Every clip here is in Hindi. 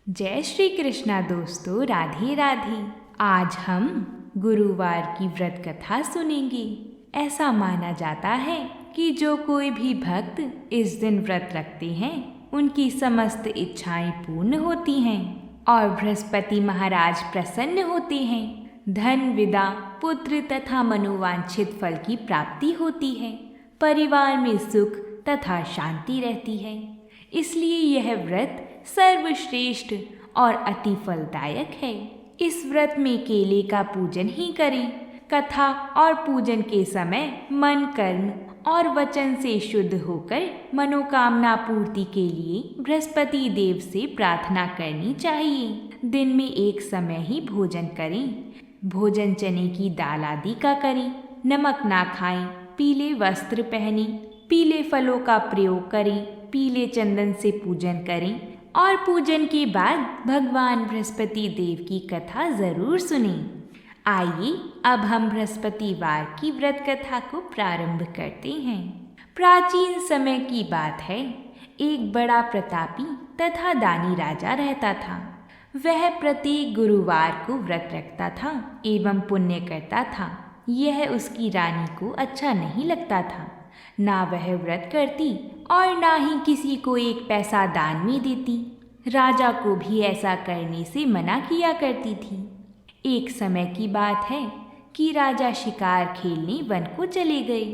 जय श्री कृष्णा दोस्तों, राधे राधे। आज हम गुरुवार की व्रत कथा सुनेंगे। ऐसा माना जाता है कि जो कोई भी भक्त इस दिन व्रत रखते हैं उनकी समस्त इच्छाएं पूर्ण होती हैं और बृहस्पति महाराज प्रसन्न होते हैं। धन, विदा, पुत्र तथा मनोवांछित फल की प्राप्ति होती है। परिवार में सुख तथा शांति रहती है। इसलिए यह व्रत सर्वश्रेष्ठ और अति फलदायक है। इस व्रत में केले का पूजन ही करें। कथा और पूजन के समय मन, कर्म और वचन से शुद्ध होकर मनोकामना पूर्ति के लिए बृहस्पति देव से प्रार्थना करनी चाहिए। दिन में एक समय ही भोजन करें। भोजन चने की दाल आदि का करें। नमक ना खाएं। पीले वस्त्र पहनें। पीले फलों का प्रयोग करें। पीले चंदन से पूजन करें और पूजन के बाद भगवान बृहस्पति देव की कथा जरूर सुनें। आइए अब हम बृहस्पतिवार की व्रत कथा को प्रारंभ करते हैं। प्राचीन समय की बात है। एक बड़ा प्रतापी तथा दानी राजा रहता था। वह प्रत्येक गुरुवार को व्रत रखता था एवं पुण्य करता था। यह उसकी रानी को अच्छा नहीं लगता था। ना वह व्रत करती और ना ही किसी को एक पैसा दान में देती। राजा को भी ऐसा करने से मना किया करती थी। एक समय की बात है कि राजा शिकार खेलने वन को चले गए।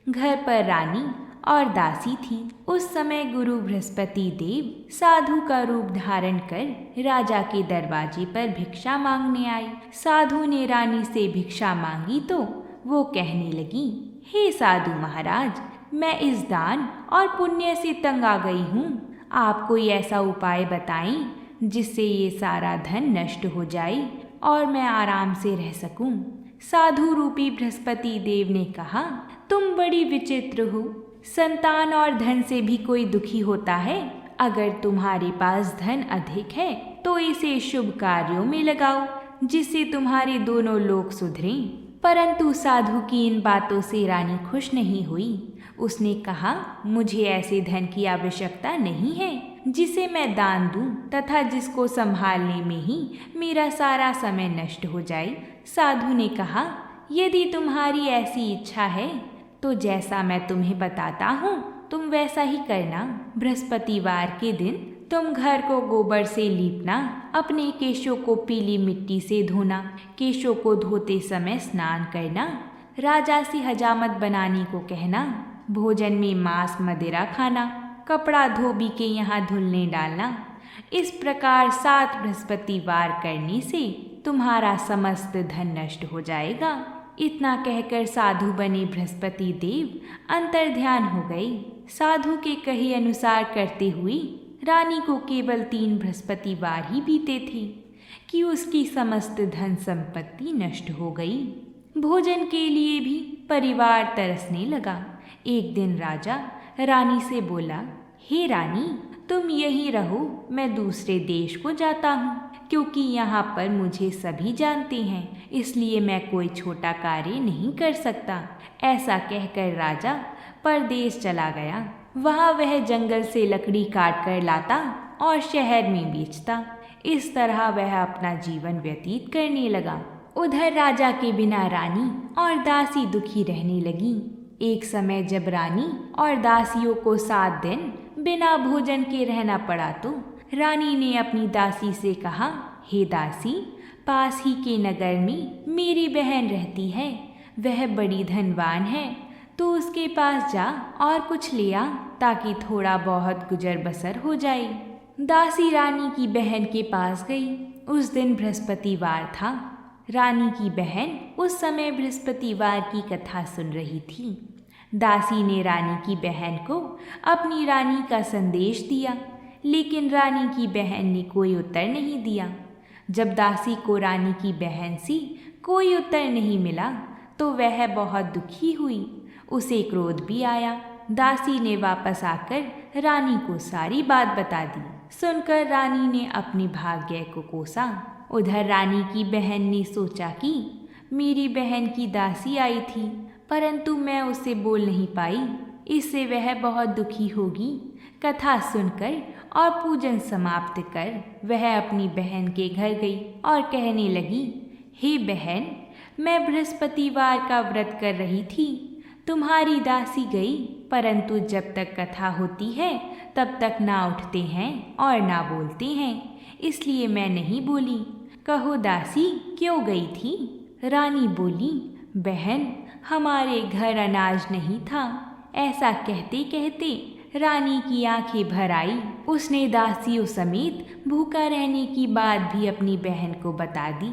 घर पर रानी और दासी थी। उस समय गुरु बृहस्पति देव साधु का रूप धारण कर राजा के दरवाजे पर भिक्षा मांगने आए। साधु ने रानी से भिक्षा मांगी तो वो कहने लगी, हे साधु महाराज, मैं इस दान और पुण्य से तंग आ गई हूँ। आप कोई ऐसा उपाय बताएं जिससे ये सारा धन नष्ट हो जाए और मैं आराम से रह सकूं। साधु रूपी बृहस्पति देव ने कहा, तुम बड़ी विचित्र हो। संतान और धन से भी कोई दुखी होता है। अगर तुम्हारे पास धन अधिक है तो इसे शुभ कार्यों में लगाओ जिससे तुम्हारे दोनों लोग सुधरें। परंतु साधु की इन बातों से रानी खुश नहीं हुई। उसने कहा, मुझे ऐसे धन की आवश्यकता नहीं है जिसे मैं दान दूं तथा जिसको संभालने में ही मेरा सारा समय नष्ट हो जाए। साधु ने कहा, यदि तुम्हारी ऐसी इच्छा है तो जैसा मैं तुम्हें बताता हूँ तुम वैसा ही करना। बृहस्पतिवार के दिन तुम घर को गोबर से लीपना, अपने केशों को पीली मिट्टी से धोना, केशों को धोते समय स्नान करना, राजा से हजामत बनाने को कहना, भोजन में मांस मदिरा खाना, कपड़ा धोबी के यहाँ धुलने डालना। इस प्रकार 7 बृहस्पतिवार करने से तुम्हारा समस्त धन नष्ट हो जाएगा। इतना कहकर साधु बने बृहस्पति देव अंतर्ध्यान हो गए। साधु के कहे अनुसार करते हुए रानी को केवल 3 बृहस्पतिवार ही बीते थे कि उसकी समस्त धन संपत्ति नष्ट हो गई। भोजन के लिए भी परिवार तरसने लगा। एक दिन राजा रानी से बोला, हे रानी, तुम यहीं रहो, मैं दूसरे देश को जाता हूँ क्योंकि यहाँ पर मुझे सभी जानते हैं, इसलिए मैं कोई छोटा कार्य नहीं कर सकता। ऐसा कहकर राजा परदेश चला गया। वहाँ वह जंगल से लकड़ी काट कर लाता और शहर में बेचता। इस तरह वह अपना जीवन व्यतीत करने लगा। उधर राजा के बिना रानी और दासी दुखी रहने लगी। एक समय जब रानी और दासियों को 7 दिन बिना भोजन के रहना पड़ा तो रानी ने अपनी दासी से कहा, हे दासी, पास ही के नगर में मेरी बहन रहती है। वह बड़ी धनवान है, तो उसके पास जा और कुछ ले आ ताकि थोड़ा बहुत गुजर बसर हो जाए। दासी रानी की बहन के पास गई। उस दिन बृहस्पतिवार था। रानी की बहन उस समय बृहस्पतिवार की कथा सुन रही थी। दासी ने रानी की बहन को अपनी रानी का संदेश दिया, लेकिन रानी की बहन ने कोई उत्तर नहीं दिया। जब दासी को रानी की बहन से कोई उत्तर नहीं मिला तो वह बहुत दुखी हुई। उसे क्रोध भी आया। दासी ने वापस आकर रानी को सारी बात बता दी। सुनकर रानी ने अपने भाग्य को कोसा। उधर रानी की बहन ने सोचा कि मेरी बहन की दासी आई थी, परंतु मैं उसे बोल नहीं पाई, इससे वह बहुत दुखी होगी। कथा सुनकर और पूजन समाप्त कर वह अपनी बहन के घर गई और कहने लगी, हे बहन, मैं बृहस्पतिवार का व्रत कर रही थी। तुम्हारी दासी गई, परंतु जब तक कथा होती है तब तक ना उठते हैं और ना बोलते हैं, इसलिए मैं नहीं बोली। कहो दासी, क्यों गई थी? रानी बोली, बहन, हमारे घर अनाज नहीं था। ऐसा कहते कहते रानी की आंखें भर आई। उसने दासियों समेत भूखा रहने की बात भी अपनी बहन को बता दी।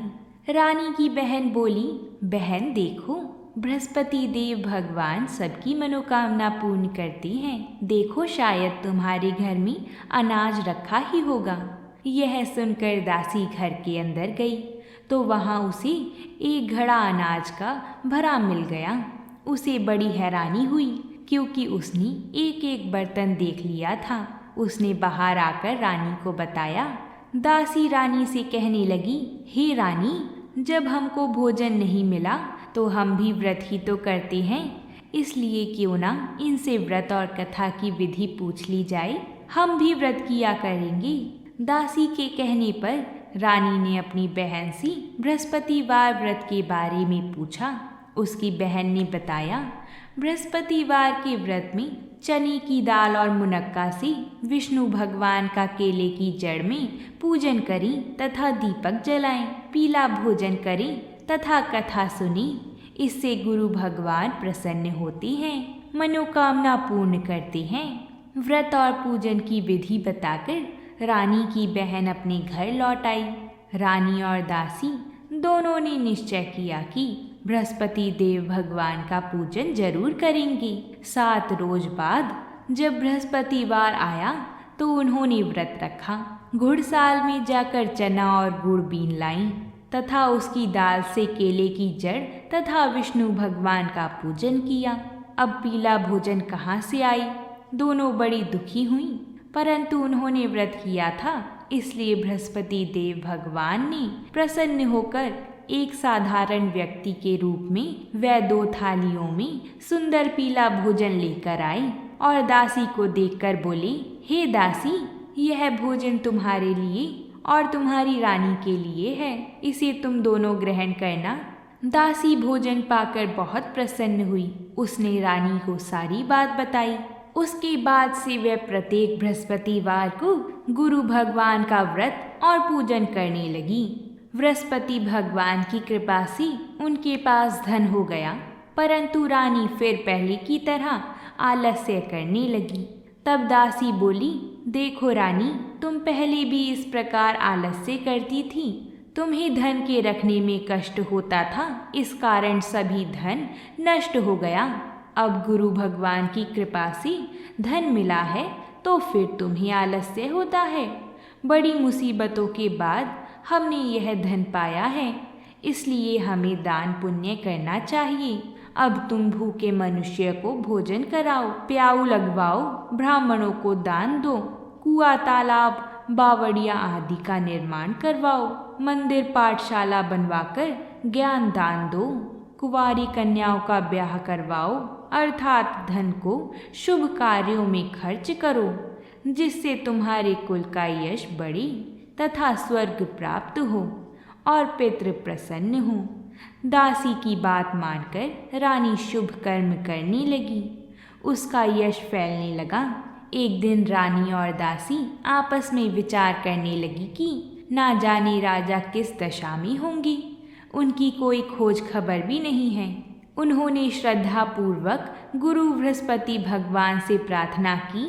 रानी की बहन बोली, बहन देखो, बृहस्पति देव भगवान सबकी मनोकामना पूर्ण करते हैं। देखो, शायद तुम्हारे घर में अनाज रखा ही होगा। यह सुनकर दासी घर के अंदर गई तो वहाँ उसे एक घड़ा अनाज का भरा मिल गया। उसे बड़ी हैरानी हुई क्योंकि उसने एक एक बर्तन देख लिया था। उसने बाहर आकर रानी को बताया। दासी रानी से कहने लगी, हे रानी, जब हमको भोजन नहीं मिला तो हम भी व्रत ही तो करते हैं, इसलिए क्यों ना इनसे व्रत और कथा की विधि पूछ ली जाए। हम भी व्रत किया करेंगे। दासी के कहने पर रानी ने अपनी बहन से बृहस्पतिवार व्रत के बारे में पूछा। उसकी बहन ने बताया, बृहस्पतिवार के व्रत में चने की दाल और मुनक्का से विष्णु भगवान का केले की जड़ में पूजन करें तथा दीपक जलाएं, पीला भोजन करें तथा कथा सुनें। इससे गुरु भगवान प्रसन्न होते हैं, मनोकामना पूर्ण करते हैं। व्रत और पूजन की विधि बताकर रानी की बहन अपने घर लौट आई। रानी और दासी दोनों ने निश्चय किया कि बृहस्पति देव भगवान का पूजन जरूर करेंगे। 7 रोज बाद जब बृहस्पतिवार आया तो उन्होंने व्रत रखा। घुड़साल में जाकर चना और गुड़ बीन लाई तथा उसकी दाल से केले की जड़ तथा विष्णु भगवान का पूजन किया। अब पीला भोजन कहाँ से आई? दोनों बड़ी दुखी हुई, परंतु उन्होंने व्रत किया था, इसलिए बृहस्पति देव भगवान ने प्रसन्न होकर एक साधारण व्यक्ति के रूप में वह 2 थालियों में सुंदर पीला भोजन लेकर आई और दासी को देखकर बोली, हे दासी, यह भोजन तुम्हारे लिए और तुम्हारी रानी के लिए है, इसे तुम दोनों ग्रहण करना। दासी भोजन पाकर बहुत प्रसन्न हुई। उसने रानी को सारी बात बताई। उसके बाद से वह प्रत्येक बृहस्पतिवार को गुरु भगवान का व्रत और पूजन करने लगी। बृहस्पति भगवान की कृपा से उनके पास धन हो गया, परंतु रानी फिर पहले की तरह आलस्य करने लगी। तब दासी बोली, देखो रानी, तुम पहले भी इस प्रकार आलस्य करती थी। तुम्हें धन के रखने में कष्ट होता था, इस कारण सभी धन नष्ट हो गया। अब गुरु भगवान की कृपा से धन मिला है तो फिर तुम्हें आलस्य होता है। बड़ी मुसीबतों के बाद हमने यह धन पाया है, इसलिए हमें दान पुण्य करना चाहिए। अब तुम भूखे मनुष्य को भोजन कराओ, प्याऊ लगवाओ, ब्राह्मणों को दान दो, कुआं तालाब बावड़िया आदि का निर्माण करवाओ, मंदिर पाठशाला बनवाकर ज्ञान दान दो, कुंवारी कन्याओं का ब्याह करवाओ, अर्थात धन को शुभ कार्यों में खर्च करो, जिससे तुम्हारे कुल का यश बढ़े तथा स्वर्ग प्राप्त हो और पितृ प्रसन्न हो। दासी की बात मानकर रानी शुभ कर्म करने लगी। उसका यश फैलने लगा। एक दिन रानी और दासी आपस में विचार करने लगी कि ना जाने राजा किस दशा में होंगे। उनकी कोई खोज खबर भी नहीं है। उन्होंने श्रद्धा पूर्वक गुरु बृहस्पति भगवान से प्रार्थना की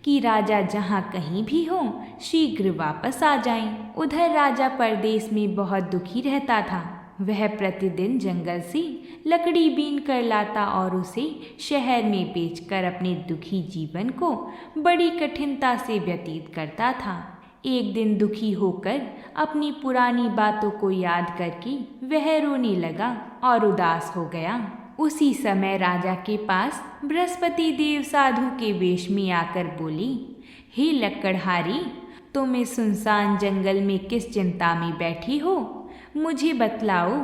कि राजा जहाँ कहीं भी हो शीघ्र वापस आ जाएं। उधर राजा परदेश में बहुत दुखी रहता था। वह प्रतिदिन जंगल से लकड़ी बीन कर लाता और उसे शहर में बेचकर अपने दुखी जीवन को बड़ी कठिनता से व्यतीत करता था। एक दिन दुखी होकर अपनी पुरानी बातों को याद करके वह रोने लगा और उदास हो गया। उसी समय राजा के पास बृहस्पति देव साधु के वेश में आकर बोली, हे लक्कड़हारी, तुम इस सुनसान जंगल में किस चिंता में बैठी हो, मुझे बतलाओ।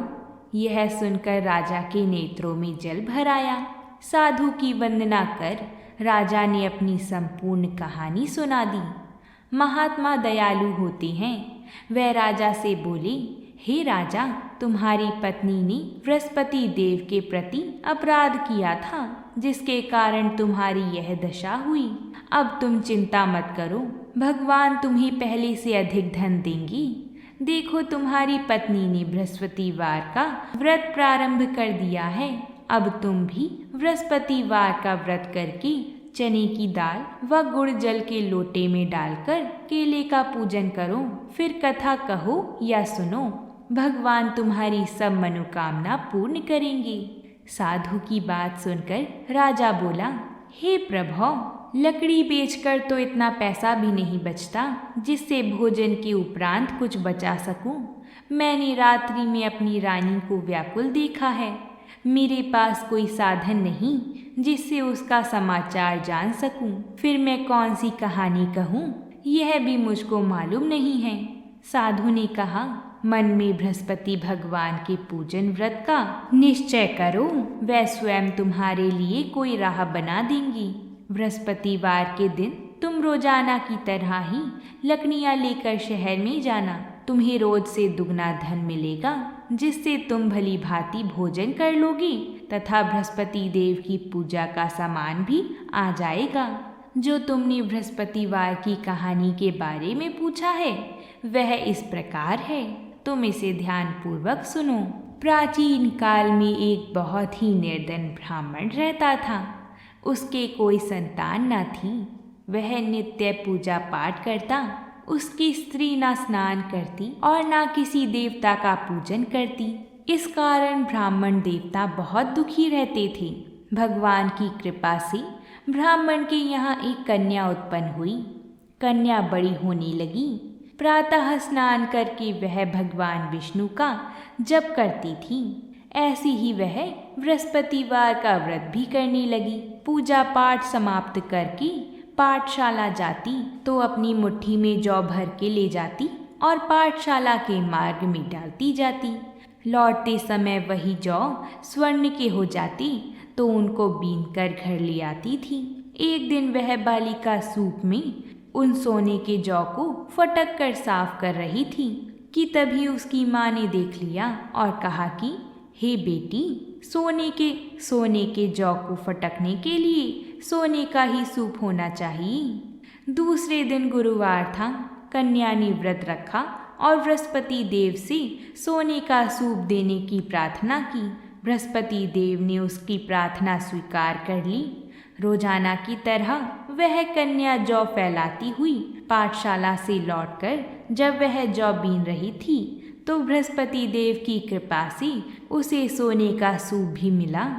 यह सुनकर राजा के नेत्रों में जल भर आया। साधु की वंदना कर राजा ने अपनी संपूर्ण कहानी सुना दी। महात्मा दयालु होते हैं। वह राजा से बोले, हे राजा, तुम्हारी पत्नी ने बृहस्पति देव के प्रति अपराध किया था, जिसके कारण तुम्हारी यह दशा हुई। अब तुम चिंता मत करो, भगवान तुम्हें पहले से अधिक धन देंगी। देखो, तुम्हारी पत्नी ने बृहस्पतिवार का व्रत प्रारंभ कर दिया है। अब तुम भी बृहस्पतिवार का व्रत करके चने की दाल व गुड़ जल के लोटे में डालकर केले का पूजन करो। फिर कथा कहो या सुनो, भगवान तुम्हारी सब मनोकामना पूर्ण करेंगे। साधु की बात सुनकर राजा बोला, हे प्रभु, लकड़ी बेचकर तो इतना पैसा भी नहीं बचता जिससे भोजन के उपरांत कुछ बचा सकूं। मैंने रात्रि में अपनी रानी को व्याकुल देखा है। मेरे पास कोई साधन नहीं जिससे उसका समाचार जान सकूं। फिर मैं कौन सी कहानी कहूं, यह भी मुझको मालूम नहीं है। साधु ने कहा, मन में बृहस्पति भगवान के पूजन व्रत का निश्चय करो, वह स्वयं तुम्हारे लिए कोई राह बना देंगी। बृहस्पतिवार के दिन तुम रोजाना की तरह ही लकड़ियाँ लेकर शहर में जाना। तुम्हें रोज से दुगना धन मिलेगा, जिससे तुम भली भांति भोजन कर लोगे तथा बृहस्पति देव की पूजा का सामान भी आ जाएगा। जो तुमने बृहस्पतिवार की कहानी के बारे में पूछा है, वह इस प्रकार है, तुम इसे ध्यानपूर्वक सुनो। प्राचीन काल में एक बहुत ही निर्धन ब्राह्मण रहता था। उसके कोई संतान न थी। वह नित्य पूजा पाठ करता। उसकी स्त्री ना स्नान करती और ना किसी देवता का पूजन करती। इस कारण ब्राह्मण देवता बहुत दुखी रहते थे। भगवान की कृपा से ब्राह्मण के यहाँ एक कन्या उत्पन्न हुई। कन्या बड़ी होने लगी। प्रातः स्नान करके वह भगवान विष्णु का जप करती थी। ऐसी ही वह बृहस्पतिवार का व्रत भी करने लगी। पूजा पाठ समाप्त करके पाठशाला जाती तो अपनी मुट्ठी में जौ भर के ले जाती और पाठशाला के मार्ग में डालती जाती। लौटते समय वही जौ स्वर्ण के हो जाती तो उनको बीन कर घर ले आती थी। एक दिन वह बालिका सूप में उन सोने के जौ को फटक कर साफ कर रही थी कि तभी उसकी माँ ने देख लिया और कहा कि हे बेटी, सोने के जौ को फटकने के लिए सोने का ही सूप होना चाहिए। दूसरे दिन गुरुवार था। कन्या ने व्रत रखा और बृहस्पति देव से सोने का सूप देने की प्रार्थना की। बृहस्पति देव ने उसकी प्रार्थना स्वीकार कर ली। रोजाना की तरह वह कन्या जौ फैलाती हुई पाठशाला से लौटकर जब वह जौ बीन रही थी तो बृहस्पति देव की कृपा से उसे सोने का सूप भी मिला।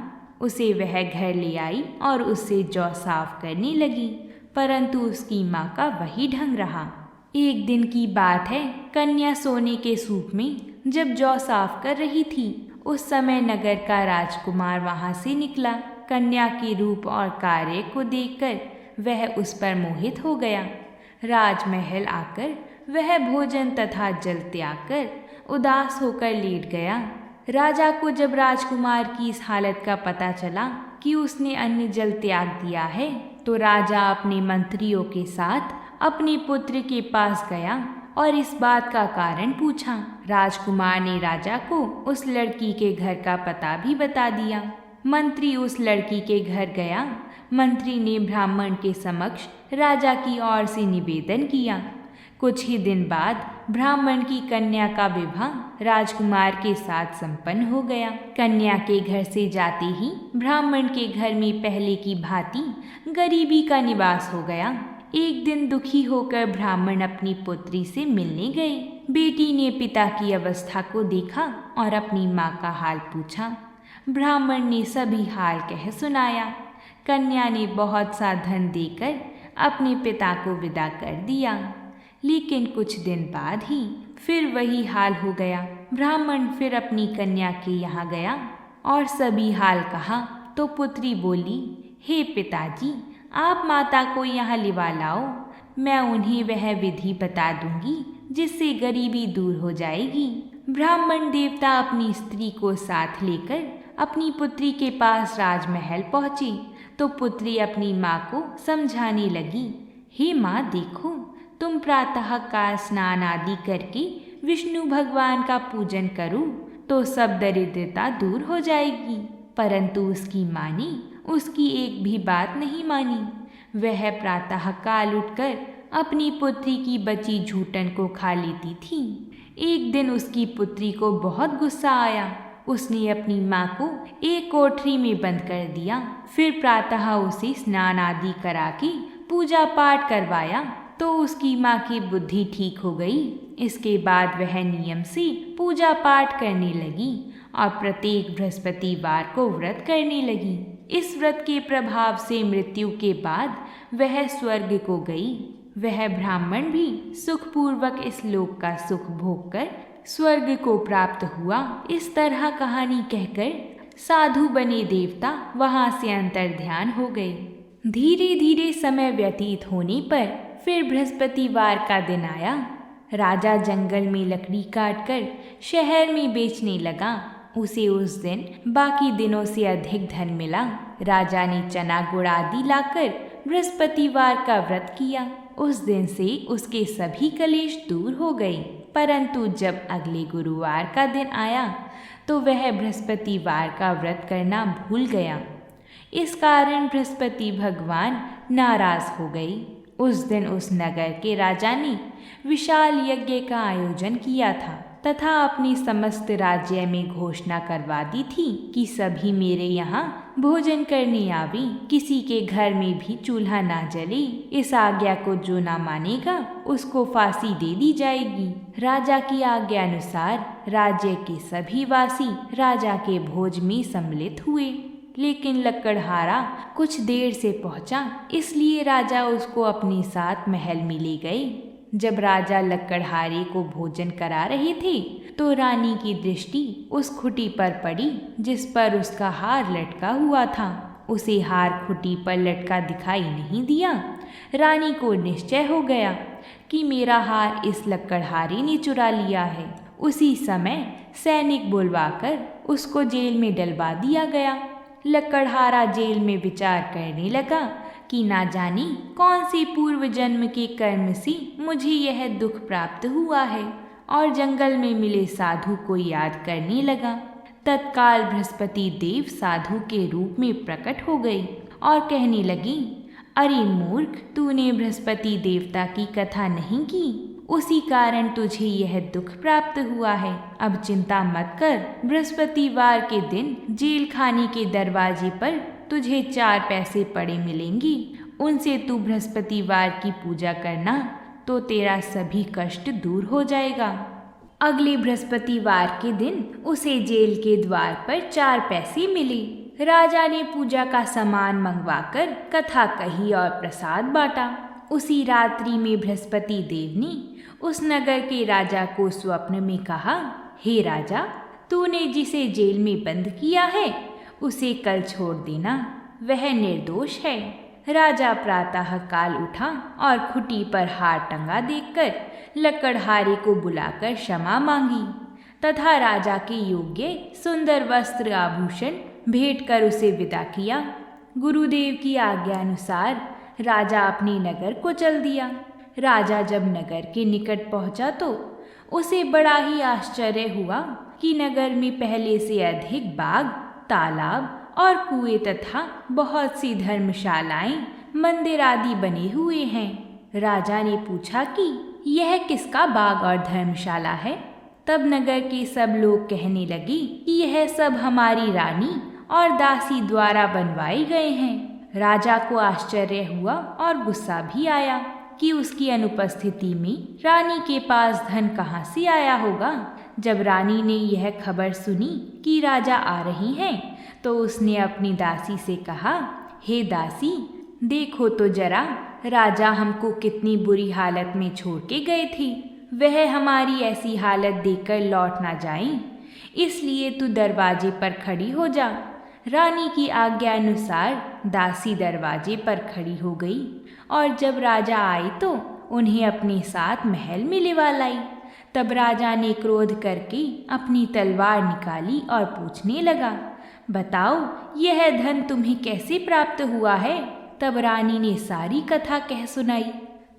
उसे वह घर ले आई और उससे जौ साफ करने लगी, परंतु उसकी माँ का वही ढंग रहा। एक दिन की बात है, कन्या सोने के सूप में जब जौ साफ कर रही थी, उस समय नगर का राजकुमार वहाँ से निकला। कन्या के रूप और कार्य को देखकर वह उस पर मोहित हो गया। राजमहल आकर वह भोजन तथा जल त्याग कर उदास होकर लेट गया। राजा को जब राजकुमार की इस हालत का पता चला कि उसने अन्न जल त्याग दिया है, तो राजा अपने मंत्रियों के साथ अपने पुत्र के पास गया और इस बात का कारण पूछा। राजकुमार ने राजा को उस लड़की के घर का पता भी बता दिया। मंत्री उस लड़की के घर गया। मंत्री ने ब्राह्मण के समक्ष राजा की ओर से निवेदन किया। कुछ ही दिन बाद ब्राह्मण की कन्या का विवाह राजकुमार के साथ संपन्न हो गया। कन्या के घर से जाते ही ब्राह्मण के घर में पहले की भांति गरीबी का निवास हो गया। एक दिन दुखी होकर ब्राह्मण अपनी पुत्री से मिलने गए। बेटी ने पिता की अवस्था को देखा और अपनी माँ का हाल पूछा। ब्राह्मण ने सभी हाल कह सुनाया। कन्या ने बहुत सा धन देकर अपने पिता को विदा कर दिया। लेकिन कुछ दिन बाद ही फिर वही हाल हो गया। ब्राह्मण फिर अपनी कन्या के यहाँ गया और सभी हाल कहा तो पुत्री बोली, हे पिताजी, आप माता को यहाँ लिवा लाओ। मैं उन्हें वह विधि बता दूंगी जिससे गरीबी दूर हो जाएगी। ब्राह्मण देवता अपनी स्त्री को साथ लेकर अपनी पुत्री के पास राजमहल पहुँची तो पुत्री अपनी माँ को समझाने लगी, हे माँ, देखो, तुम प्रातः काल स्नान आदि करके विष्णु भगवान का पूजन करो तो सब दरिद्रता दूर हो जाएगी। परंतु उसकी माँ ने उसकी एक भी बात नहीं मानी। वह प्रातः काल उठकर अपनी पुत्री की बची झूठन को खा लेती थी। एक दिन उसकी पुत्री को बहुत गुस्सा आया। उसने अपनी माँ को एक कोठरी में बंद कर दिया। फिर प्रातः उसे स्नान आदि करा के पूजा पाठ करवाया तो उसकी माँ की बुद्धि ठीक हो गई। इसके बाद वह नियम से पूजा पाठ करने लगी और प्रत्येक बृहस्पतिवार को व्रत करने लगी। इस व्रत के प्रभाव से मृत्यु के बाद वह स्वर्ग को गई। वह ब्राह्मण भी सुखपूर्वक इस लोक का सुख भोग कर स्वर्ग को प्राप्त हुआ। इस तरह कहानी कहकर साधु बने देवता वहां से अंतर्ध्यान हो गए। धीरे धीरे समय व्यतीत होने पर फिर बृहस्पतिवार का दिन आया। राजा जंगल में लकड़ी काटकर शहर में बेचने लगा। उसे उस दिन बाकी दिनों से अधिक धन मिला। राजा ने चना गुड़ आदि लाकर बृहस्पतिवार का व्रत किया। उस दिन से उसके सभी कलेश दूर हो गए। परंतु जब अगले गुरुवार का दिन आया तो वह बृहस्पतिवार का व्रत करना भूल गया। इस कारण बृहस्पति भगवान नाराज हो गए। उस दिन उस नगर के राजा ने विशाल यज्ञ का आयोजन किया था तथा अपनी समस्त राज्य में घोषणा करवा दी थी कि सभी मेरे यहाँ भोजन करने आवे। किसी के घर में भी चूल्हा ना जले। इस आज्ञा को जो ना मानेगा उसको फांसी दे दी जाएगी। राजा की आज्ञा अनुसार राज्य के सभी वासी राजा के भोज में सम्मिलित हुए। लेकिन लकड़हारा कुछ देर से पहुंचा, इसलिए राजा उसको अपने साथ महल में ले गए। जब राजा लकड़हारे को भोजन करा रहे थे तो रानी की दृष्टि उस खुटी पर पड़ी जिस पर उसका हार लटका हुआ था। उसे हार खुटी पर लटका दिखाई नहीं दिया। रानी को निश्चय हो गया कि मेरा हार इस लकड़हारे ने चुरा लिया है। उसी समय सैनिक बुलवाकर उसको जेल में डलवा दिया गया। लकड़हारा जेल में विचार करने लगा कि ना जाने कौन से पूर्व जन्म के कर्म से मुझे यह दुख प्राप्त हुआ है, और जंगल में मिले साधु को याद करने लगा। तत्काल बृहस्पति देव साधु के रूप में प्रकट हो गए और कहने लगी, अरे मूर्ख, तूने बृहस्पति देवता की कथा नहीं की, उसी कारण तुझे यह दुख प्राप्त हुआ है। अब चिंता मत कर। बृहस्पतिवार के दिन जेल खाने के दरवाजे पर तुझे 4 पैसे पड़े मिलेंगी। उनसे तू बृहस्पतिवार की पूजा करना तो तेरा सभी कष्ट दूर हो जाएगा। अगले बृहस्पतिवार के दिन उसे जेल के द्वार पर 4 पैसे मिले। राजा ने पूजा का सामान मंगवाकर कथा कही और प्रसाद बांटा। उसी रात्रि में बृहस्पति देव ने उस नगर के राजा को स्वप्न में कहा, हे राजा, तूने जिसे जेल में बंद किया है उसे कल छोड़ देना, वह निर्दोष है। राजा प्रातः काल उठा और खुटी पर हार टंगा देखकर लकड़हारे को बुलाकर क्षमा मांगी तथा राजा के योग्य सुंदर वस्त्र आभूषण भेंट कर उसे विदा किया। गुरुदेव की आज्ञा अनुसार राजा अपने नगर को चल दिया। राजा जब नगर के निकट पहुंचा तो उसे बड़ा ही आश्चर्य हुआ कि नगर में पहले से अधिक बाग, तालाब और कुएं तथा बहुत सी धर्मशालाएं, मंदिर आदि बने हुए हैं। राजा ने पूछा कि यह किसका बाग और धर्मशाला है? तब नगर के सब लोग कहने लगे कि यह सब हमारी रानी और दासी द्वारा बनवाए गए हैं। राजा को आश्चर्य हुआ और गुस्सा भी आया कि उसकी अनुपस्थिति में रानी के पास धन कहाँ से आया होगा। जब रानी ने यह खबर सुनी कि राजा आ रही हैं, तो उसने अपनी दासी से कहा, हे दासी, देखो तो जरा, राजा हमको कितनी बुरी हालत में छोड़ के गए थे। वह हमारी ऐसी हालत देखकर लौट ना जाएं, इसलिए तू दरवाजे पर खड़ी हो जा। रानी की आज्ञा अनुसार दासी दरवाजे पर खड़ी हो गई और जब राजा आए तो उन्हें अपने साथ महल में लिवा लाई। तब राजा ने क्रोध करके अपनी तलवार निकाली और पूछने लगा, बताओ यह धन तुम्हें कैसे प्राप्त हुआ है? तब रानी ने सारी कथा कह सुनाई।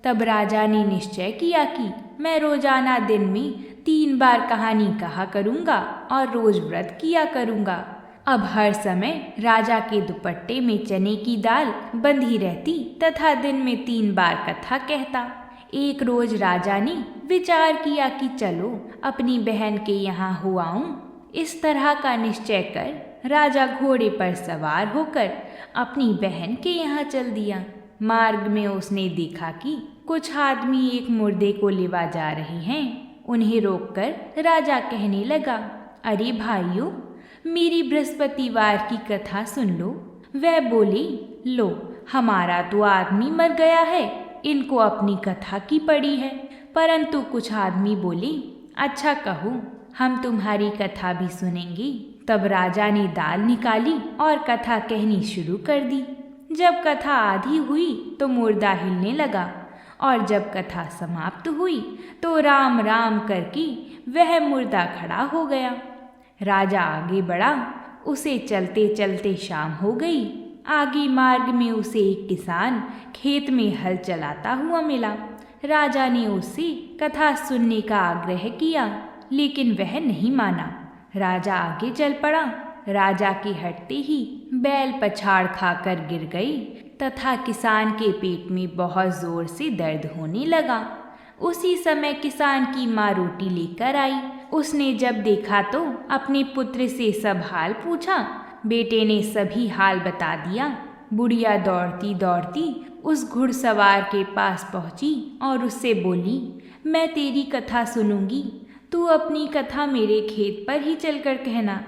तब राजा ने निश्चय किया कि मैं रोजाना दिन में 3 बार कहानी कहा करूँगा और रोज व्रत किया करूँगा। अब हर समय राजा के दुपट्टे में चने की दाल बंधी रहती तथा दिन में 3 बार कथा कहता। एक रोज राजा ने विचार किया कि चलो अपनी बहन के यहाँ हो आऊं। इस तरह का निश्चय कर राजा घोड़े पर सवार होकर अपनी बहन के यहाँ चल दिया। मार्ग में उसने देखा कि कुछ आदमी एक मुर्दे को लेवा जा रहे हैं। उन्हें रोककर राजा कहने लगा, अरे भाइयों, मेरी बृहस्पतिवार की कथा सुन लो। वह बोली, लो, हमारा तो आदमी मर गया है, इनको अपनी कथा की पड़ी है। परंतु कुछ आदमी बोले, अच्छा कहो, हम तुम्हारी कथा भी सुनेंगे। तब राजा ने दाल निकाली और कथा कहनी शुरू कर दी। जब कथा आधी हुई तो मुर्दा हिलने लगा और जब कथा समाप्त हुई तो राम राम करके वह मुर्दा खड़ा हो गया। राजा आगे बढ़ा। उसे चलते चलते शाम हो गई। आगे मार्ग में उसे एक किसान खेत में हल चलाता हुआ मिला। राजा ने उससे कथा सुनने का आग्रह किया, लेकिन वह नहीं माना। राजा आगे चल पड़ा। राजा के हटते ही बैल पछाड़ खाकर गिर गई तथा किसान के पेट में बहुत जोर से दर्द होने लगा। उसी समय किसान की माँ रोटी लेकर आई। उसने जब देखा तो अपने पुत्र से सब हाल पूछा। बेटे ने सभी हाल बता दिया। बुढ़िया दौड़ती दौड़ती उस घुड़सवार के पास पहुंची और उससे बोली, मैं तेरी कथा सुनूंगी, तू अपनी कथा मेरे खेत पर ही चलकर कहना।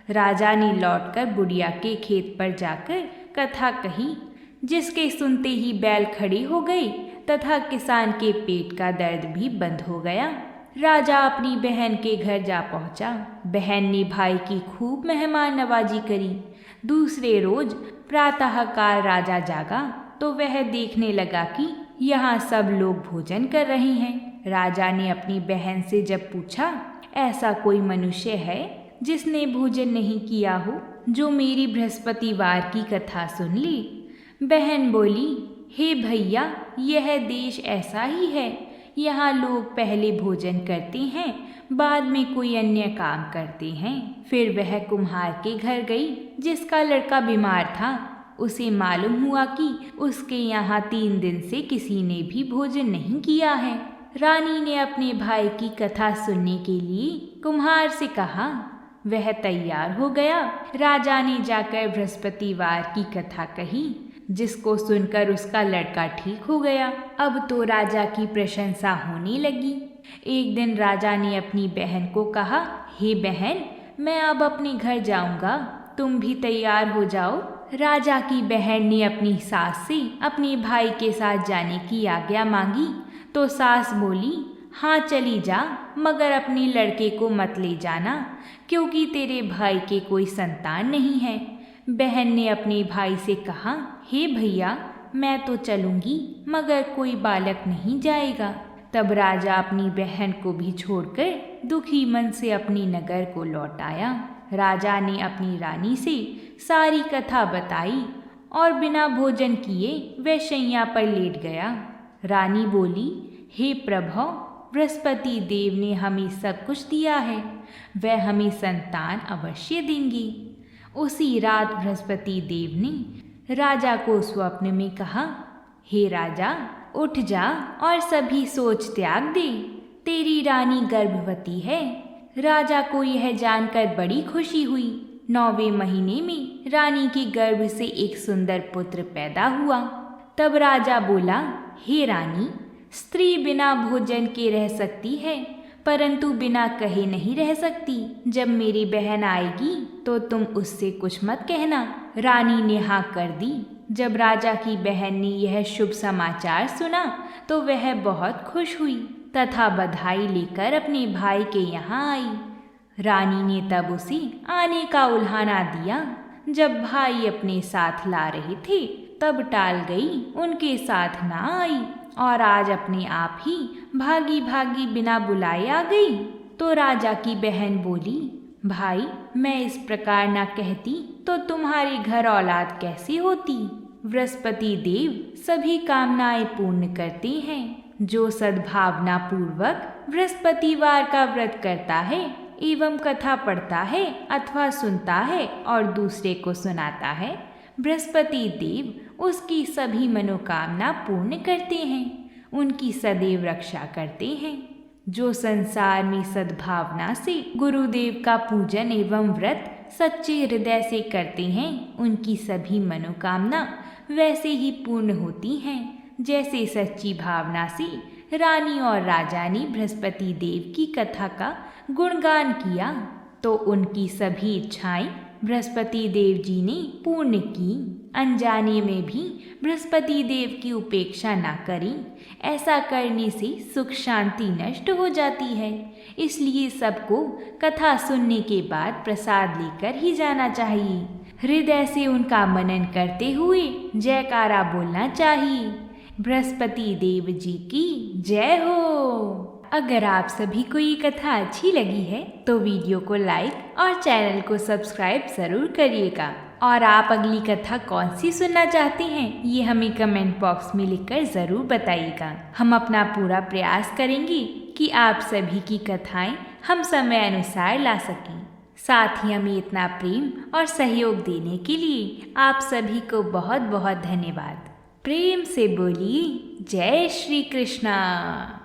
राजा ने लौटकर बुढ़िया के खेत पर जाकर कथा कही, जिसके सुनते ही बैल खड़ी हो गई तथा किसान के पेट का दर्द भी बंद हो गया। राजा अपनी बहन के घर जा पहुंचा। बहन ने भाई की खूब मेहमान नवाजी करी। दूसरे रोज प्रातःकाल राजा जागा तो वह देखने लगा कि यहाँ सब लोग भोजन कर रहे हैं। राजा ने अपनी बहन से जब पूछा, ऐसा कोई मनुष्य है जिसने भोजन नहीं किया हो, जो मेरी बृहस्पतिवार की कथा सुन ले? बहन बोली, हे भैया, यह देश ऐसा ही है। यहाँ लोग पहले भोजन करते हैं, बाद में कोई अन्य काम करते हैं। फिर वह कुम्हार के घर गई जिसका लड़का बीमार था। उसे मालूम हुआ कि उसके यहाँ 3 दिन से किसी ने भी भोजन नहीं किया है। रानी ने अपने भाई की कथा सुनने के लिए कुम्हार से कहा। वह तैयार हो गया। राजा ने जाकर बृहस्पतिवार की कथा कही, जिसको सुनकर उसका लड़का ठीक हो गया। अब तो राजा की प्रशंसा होने लगी। एक दिन राजा ने अपनी बहन को कहा, हे बहन, मैं अब अपने घर जाऊंगा, तुम भी तैयार हो जाओ। राजा की बहन ने अपनी सास से अपने भाई के साथ जाने की आज्ञा मांगी तो सास बोली, हाँ चली जा, मगर अपने लड़के को मत ले जाना, क्योंकि तेरे भाई के कोई संतान नहीं है। बहन ने अपने भाई से कहा, हे भैया, मैं तो चलूंगी, मगर कोई बालक नहीं जाएगा। तब राजा अपनी बहन को भी छोड़कर दुखी मन से अपनी नगर को लौट आया। राजा ने अपनी रानी से सारी कथा बताई और बिना भोजन किए वह शैया पर लेट गया। रानी बोली, हे प्रभु, बृहस्पति देव ने हमें सब कुछ दिया है, वह हमें संतान अवश्य देंगे। उसी रात बृहस्पति देव ने राजा को स्वप्न में कहा, हे राजा, उठ जा और सभी सोच त्याग दे, तेरी रानी गर्भवती है। राजा को यह जानकर बड़ी खुशी हुई। 9वें महीने में रानी के गर्भ से एक सुंदर पुत्र पैदा हुआ। तब राजा बोला, हे रानी, स्त्री बिना भोजन के रह सकती है, परंतु बिना कहे नहीं रह सकती। जब मेरी बहन आएगी तो तुम उससे कुछ मत कहना। रानी ने हाँ कर दी। जब राजा की बहन ने यह शुभ समाचार सुना तो वह बहुत खुश हुई तथा बधाई लेकर अपने भाई के यहाँ आई। रानी ने तब उसे आने का उल्हाना दिया। जब भाई अपने साथ ला रहे थे तब टाल गई, उनके साथ ना आई और आज अपने आप ही भागी भागी बिना बुलाए आ गई। तो राजा की बहन बोली, भाई, मैं इस प्रकार ना कहती तो तुम्हारे घर औलाद कैसे होती। बृहस्पति देव सभी कामनाएं पूर्ण करते हैं। जो सद्भावना पूर्वक बृहस्पतिवार का व्रत करता है एवं कथा पढ़ता है अथवा सुनता है और दूसरे को सुनाता है, बृहस्पति देव उसकी सभी मनोकामना पूर्ण करते हैं, उनकी सदैव रक्षा करते हैं। जो संसार में सद्भावना से गुरुदेव का पूजन एवं व्रत सच्चे हृदय से करते हैं, उनकी सभी मनोकामना वैसे ही पूर्ण होती हैं जैसे सच्ची भावना से रानी और राजा ने बृहस्पति देव की कथा का गुणगान किया तो उनकी सभी इच्छाएं बृहस्पति देव जी ने पूर्ण की। अनजाने में भी बृहस्पति देव की उपेक्षा ना करें, ऐसा करने से सुख शांति नष्ट हो जाती है। इसलिए सबको कथा सुनने के बाद प्रसाद लेकर ही जाना चाहिए। हृदय से उनका मनन करते हुए जयकारा बोलना चाहिए। बृहस्पति देव जी की जय हो। अगर आप सभी को ये कथा अच्छी लगी है तो वीडियो को लाइक और चैनल को सब्सक्राइब ज़रूर करिएगा। और आप अगली कथा कौन सी सुनना चाहते हैं ये हमें कमेंट बॉक्स में लिखकर ज़रूर बताइएगा। हम अपना पूरा प्रयास करेंगे कि आप सभी की कथाएं हम समय अनुसार ला सकें। साथ ही हमें इतना प्रेम और सहयोग देने के लिए आप सभी को बहुत बहुत धन्यवाद। प्रेम से बोलिए जय श्री कृष्णा।